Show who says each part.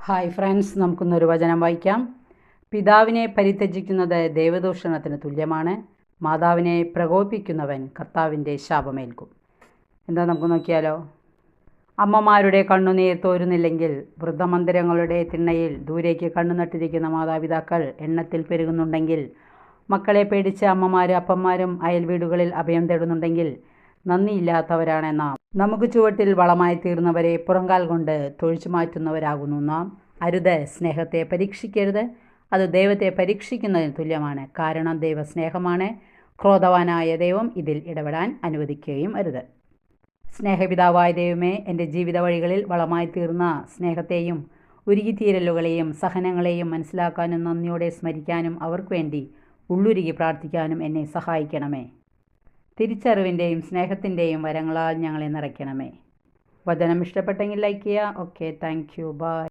Speaker 1: Hi friends, നമുക്കിന്നൊരു വചനം വായിക്കാം. പിതാവിനെ പരിത്യജിക്കുന്നത് ദൈവദൂഷണത്തിന് തുല്യമാണ്. മാതാവിനെ പ്രകോപിപ്പിക്കുന്നവൻ കർത്താവിൻ്റെ ശാപമേൽക്കും. എന്താ നമുക്ക് നോക്കിയാലോ. അമ്മമാരുടെ കണ്ണുനീർ തോരുന്നില്ലെങ്കിൽ വൃദ്ധമന്ദിരങ്ങളുടെ തിണ്ണയിൽ ദൂരേക്ക് കണ്ണു നട്ടിരിക്കുന്ന മാതാപിതാക്കൾ എണ്ണത്തിൽ പെരുകുന്നുണ്ടെങ്കിൽ, മക്കളെ പേടിച്ച് അമ്മമാരും അപ്പന്മാരും അയൽ വീടുകളിൽ അഭയം തേടുന്നുണ്ടെങ്കിൽ നന്ദിയില്ലാത്തവരാണ് നാം. നമുക്ക് ചുവട്ടിൽ വളമായി തീർന്നവരെ പുറങ്കാൽ കൊണ്ട് തൊഴിച്ചു മാറ്റുന്നവരാകുന്നു നാം. അരുത്, സ്നേഹത്തെ പരീക്ഷിക്കരുത്. അത് ദൈവത്തെ പരീക്ഷിക്കുന്നതിന് തുല്യമാണ്. കാരണം ദൈവ സ്നേഹമാണ്. ക്രോധവാനായ ദൈവം ഇതിൽ ഇടപെടാൻ അനുവദിക്കുകയും അരുത്. സ്നേഹപിതാവായ ദൈവമേ, എൻ്റെ ജീവിത വഴികളിൽ വളമായി തീർന്ന സ്നേഹത്തെയും ഉരുകിത്തീരലുകളെയും സഹനങ്ങളെയും മനസ്സിലാക്കാനും നന്ദിയോടെ സ്മരിക്കാനും അവർക്ക് വേണ്ടി ഉള്ളുരുകി പ്രാർത്ഥിക്കാനും എന്നെ സഹായിക്കണമേ. തിരിച്ചറിവിൻ്റെയും സ്നേഹത്തിൻ്റെയും വരങ്ങളാൽ ഞങ്ങളെ നിറയ്ക്കണമേ. വചനം ഇഷ്ടപ്പെട്ടെങ്കിൽ ലൈക്ക് ചെയ്യുക. Okay, thank you, by.